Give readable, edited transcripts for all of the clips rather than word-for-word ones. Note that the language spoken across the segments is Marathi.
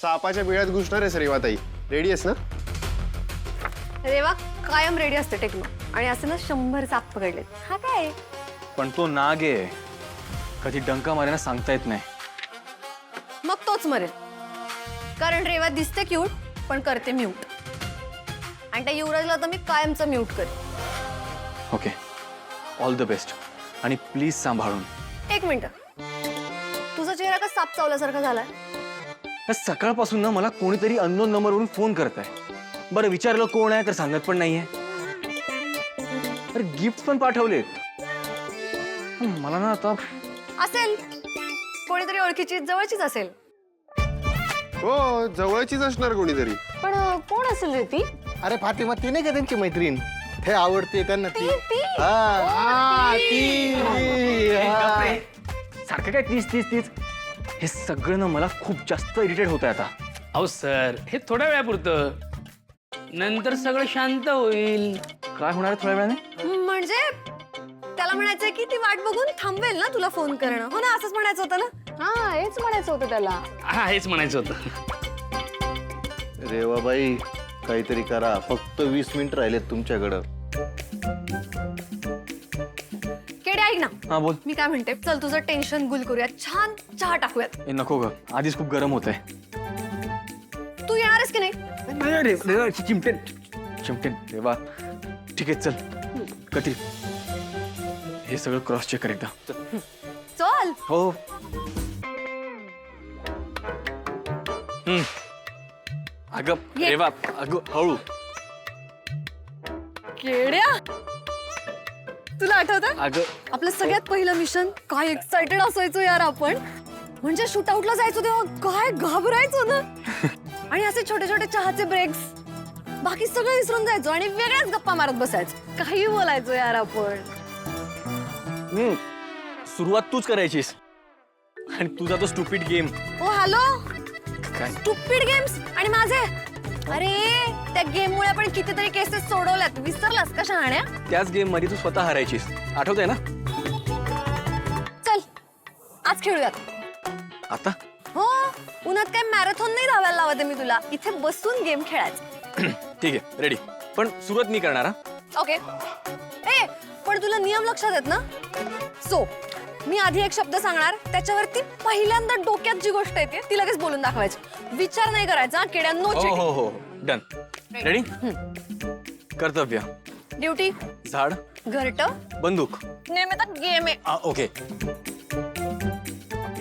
सापाच्या बिळात घुसणार आहेस रेवाताई. रेडी आहेस ना? रेवा कायम रेडी असते टेक्नो आणि असे ना 100 साप पकडलेत. हा काय पण तो नाग आहे, कधी डंका मारायला सांगता येत नाही. मग तोच मरेल. कारण रेवा दिसते क्यूट पण करते म्यूट. आणि त्या युवराजला तर मी कायमचं म्यूट करेन. Okay, all the best. आणि प्लीज सांभाळून. 1 मिनिट, तुझा चेहरा का साप चावल्यासारखा झालाय? या सकाळपासून ना मला कोणीतरी अननोन नंबरवरून फोन करत आहे. बरं विचारलं कोण आहे तर सांगत पण नाहीये. अरे गिफ्ट पण पाठवलेत. मला ना आता असेल कोणीतरी ओळखीची जवळचीच असेल. हो, जवळचीच असणार कोणीतरी. पण कोण असेल रे ती? अरे फातिमा ती नाही का त्यांची मैत्रीण? ते आवडते त्यांना ती. ती हा, ती. हा. सारखं काय तीच हे सगळं ना मला खूप जास्त इरिटेट होत आहे आता. अहो सर, हे थोड्या वेळापुरतं, नंतर सगळं शांत होईल. काय होणार आहे थोड्या वेळाने? म्हणजे त्याला म्हणायचंय की ती वाट बघून थांबेल ना तुला फोन करणं. हो ना, असंच म्हणायचं होतं ना? हा, हेच म्हणायचं होतं त्याला. हा, हेच म्हणायचं होतं. रेवाबाई काहीतरी करा, फक्त 20 मिनिट राहिलेत तुमच्याकडं. केडे ऐक ना, हा बोल. मी काय म्हणते, चल तुझं टेन्शन गुल करूया, छान चहा टाकूयात. ए नको ग, आधीच खूप गरम होत आहे. तू येणारच की नाही? चिमटेन रेवा. ठीक आहे चल. कधी हे सगळं क्रॉस चेक कर एकदा. चल. हो. अगं ये. रेवा, अगं हळू. केड्या, तुला आठवतं अगं आपलं सगळ्यात पहिलं मिशन? काय एक्साइटेड असायचो यार आपण. म्हणजे शूट आउटला जायचो तेव्हा काय घाबरायचो ना. आणि असे छोटे छोटे चहाचे ब्रेक्स, बाकी सगळं विसरून जायचो आणि वेगळ्याच गप्पा मारत बसायचो. काही बोलायचो यार आपण. सुरुवात तूच करायचीस आणि तुझा तो स्टुपिड गेम. ओ हॅलो, काय स्टुपिड गेम्स आणि माझे. अरे त्या गेम मुळे आपण कितीतरी केसेस सोडवल्यात, विसरलास का शहाण्या? त्याच गेम मध्ये तू स्वतः हरायचीस, आठवतंय ना? चल आज खेळूयात. आता हो, उन्हात काय मॅरेथॉन नाही धावायला लावत आहे मी तुला, इथे बसून गेम खेळायचं. ठीक आहे रेडी. पण सुरुवात मी करणार हा. ओके. ए पण तुला नियम लक्षात आहेत ना? सो मी आधी एक शब्द सांगणार, त्याच्यावरती पहिल्यांदा डोक्यात जी गोष्ट येते ती लगेच बोलून दाखवायची. विचार नाही करायचा. किड्यांनो हो चिटिंग. हो हो डन. रेडी. कर्तव्य, ड्युटी, झाड, घरट, बंदूक. नेहमी गेम आहे. ओके.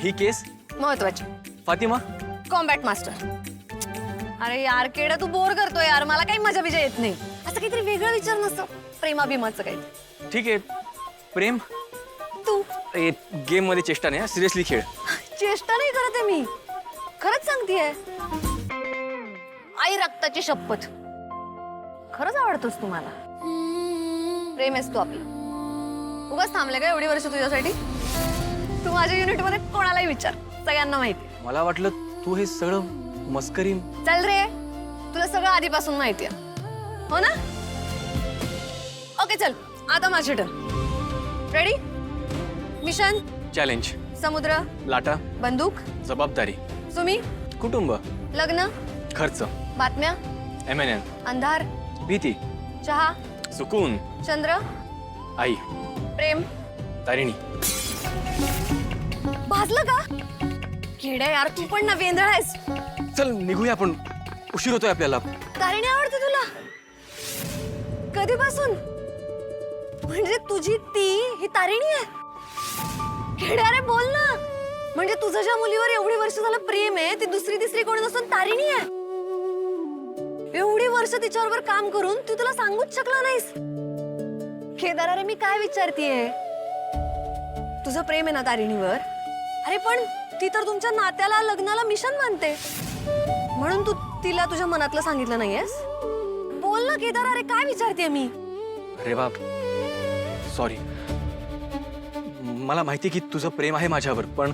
ही केस महत्वाची. फातिमा. Combat master. अरे यार केडा, तू बोर करतोय यार. मला काही मजा बिजा येत नाही. असं काहीतरी वेगळं विचार नसतं, प्रेमाभिमाचं काही. ठीक आहे. प्रेम. तू गेम मध्ये चेष्टा नाही, सिरियसली खेळ. चेष्टा नाही करत आहे मी, खरंच सांगतेय. आई रक्ताची शपथ, खरंच आवडतोस तुम्हाला. प्रेम आहेस तू आपलं. उगाच थांबले का एवढी वर्ष तुझ्यासाठी? तू माझ्या युनिट मध्ये कोणालाही विचार, सगळ्यांना माहिती. मला वाटलं तू हे सगळं मस्करी. चल रे, तुला सगळं आधीपासून माहितीये हो ना? ओके चल, आता माझी टर्न. रेडी? मिशन, चॅलेंज, समुद्र, लाटा, बंदूक, जबाबदारी, तुम्ही, कुटुंब, लग्न, खर्च, बातम्या, MNN, अंधार, भीती, चहा, सुकून, चंद्र, आई, प्रेम. तारिणी. भाजलं का? किड्या यार, तू पण ना वेंधळ आहेस. चल निघूया आपण, उशीर होतोय आपल्याला. तारिणी आवडते तुला? कधीपासून? म्हणजे तुझी ती ही तारिणी आहे? किड्या रे बोल ना. म्हणजे तुझं ज्या मुलीवर एवढी वर्ष झालं प्रेम आहे, ती दुसरी तिसरी कोणी नसून तारिणी आहे. एवढी वर्ष तिच्याबरोबर काम करून तू तुला सांगूच शकला नाहीस. केदार रे, मी काय विचारतीये? तुझं प्रेम आहे ना तारिणीवर? अरे पण ती तर तुमच्या नात्याला, लग्नाला मिशन मानते. म्हणून तू तिला तुझ्या मनातलं सांगितलं नाहीयेस? बोल ना केदार, अरे काय विचारतेय मी? अरे बाप, सॉरी. मला माहिती की तुझं प्रेम आहे माझ्यावर, पण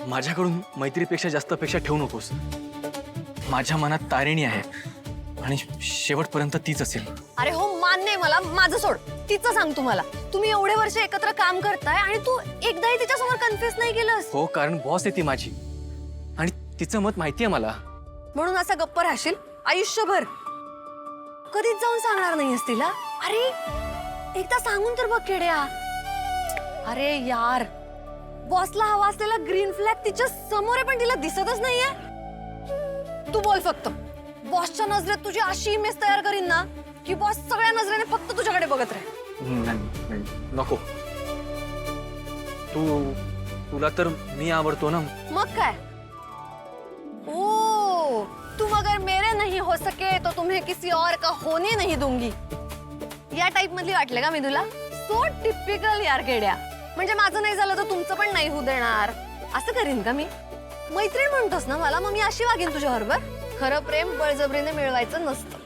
माझ्याकडून मैत्रीपेक्षा जास्त अपेक्षा ठेवू नकोस. माझ्या मनात तारिणी आहे आणि शेवटपर्यंत तीच असेल. अरे हो, मान्य आहे मला. माझं सोड, तिचं सांग तुम्हाला. तुम्ही एवढे वर्ष एकत्र काम करताय आणि तू एकदाही तिच्यासमोर कन्फ्युज नाही केलंस. हो, कारण बॉस आहे ती माझी आणि तिचं मत माहिती आहे मला. म्हणून असा गप्प राहशील आयुष्यभर? कधीच जाऊन सांगणार नाहीयेस तिला? अरे एकदा सांगून तर बघ केड्या. अरे यार, बॉसला हवा असलेला ग्रीन फ्लॅग तिच्या समोर आहे पण तिला दिसतच नाहीये. तू बोल फक्त. बॉसच्या नजरेत तुझी अशी इमेज तयार करीन ना की बॉस सगळ्या नजरेने फक्त तुझ्याकडे बघत राहील. नाही, नको. तुला तर मी आवडतो ना. मग काय? ओ, तुम अगर मेरे नहीं हो सके तो तुम्हें किसी और का होने नहीं दूंगी. या टाइप मधली वाटले का मी तुला? सो टिपिकल यार केड्या. म्हणजे माझं नाही झालं तर तुमचं पण नाही होऊ देणार असं करीन का मी? मैत्रीण म्हणतोस ना मला, मग मी अशी वागेन तुझ्या बरोबर? खरं प्रेम बळजबरीने मिळवायचं नसतं.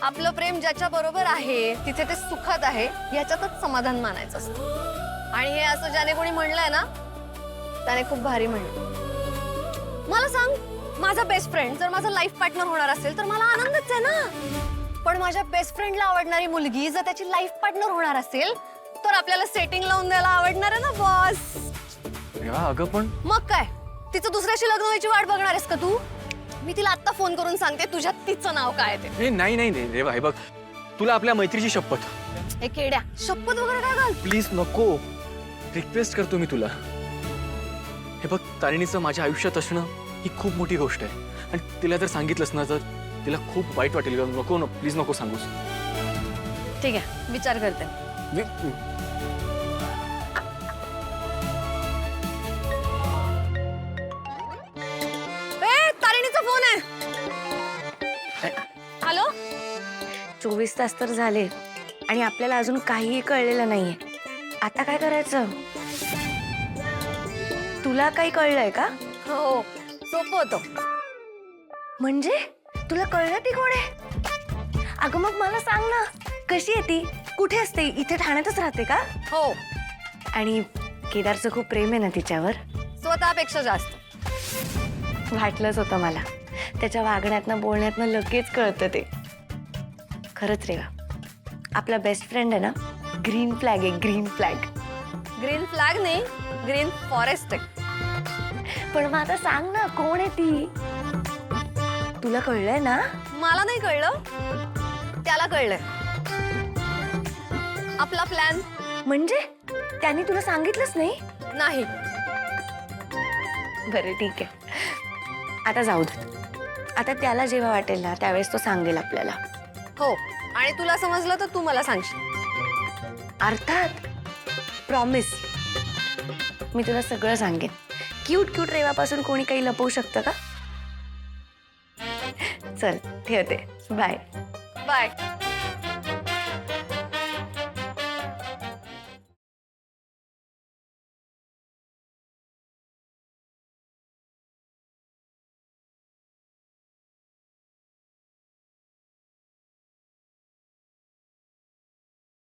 आपलं प्रेम ज्याच्या बरोबर आहे तिथे ते सुखात आहे याच्यातच समाधान मानायचं असतं. आणि हे असं ज्याने कोणी म्हणलंय ना त्याने खूप भारी म्हणलं. मला सांग, माझा बेस्ट फ्रेंड जर माझा लाईफ पार्टनर होणार असेल तर मला आनंदच आहे ना. पण माझ्या बेस्ट फ्रेंडला आवडणारी मुलगी जर त्याची लाईफ पार्टनर होणार असेल तर आपल्याला सेटिंग लावून द्यायला आवडणार आहे ना बॉस. अगं पण मग काय, तिचं दुसऱ्याशी लग्न व्हायची वाट बघणार आहेस का तू? मी तिला आत्ता फोन करून सांगते तुझ्या तिचं नाव काय ते. हे नाही रेवा, हे बघ, तुला आपल्या मैत्रीची शपथ. हे केड्या, शपथ वगैरे काय घाल. प्लीज नको. रिक्वेस्ट करतो मी तुला. हे बघ, तारिणीचं माझ्या आयुष्यात असणं ही खूप मोठी गोष्ट आहे आणि तिला जर सांगितलंस ना तर तिला खूप वाईट वाटेल. नको प्लीज नको सांगूस. ठीक आहे, विचार करते. तारिणीचा फोन आहे. हॅलो. 24 तास तर झाले आणि आपल्याला अजून काहीही कळलेलं नाहीये. आता काय करायचं? तुला काही कळलंय का? हो, सोपं होतं. म्हणजे तुला कळलं ती कोण आहे? अगं मग मला सांग ना, कशी आहे ती? कुठे असते? इथे ठाण्यातच राहते का? हो. आणि केदारचं खूप प्रेम आहे ना तिच्यावर? स्वतःपेक्षा जास्त. वाटलंच होतं मला. त्याच्या वागण्यातनं बोलण्यातनं लगेच कळतं ते. खरंच रे, आपला बेस्ट फ्रेंड आहे ना, ग्रीन फ्लॅग आहे. Green flag. ग्रीन फ्लॅग नाही, ग्रीन फॉरेस्ट आहे. पण मग आता सांग ना, कोण आहे ती? तुला कळलंय ना? मला नाही कळलं, त्याला कळलंय. आपला प्लॅन म्हणजे त्यांनी तुला सांगितलंच नाही? नाही. बरं ठीक आहे, आता जाऊ दे. आता त्याला जेव्हा वाटेल ना त्यावेळेस तो सांगेल आपल्याला. हो, आणि तुला समजलं तर तू मला सांगशील. अर्थात, प्रॉमिस. मी तुला सगळं सांगेन. क्यूट रेवापासून कोणी काही लपवू शकतं का? चल ठेवते. बाय. बाय.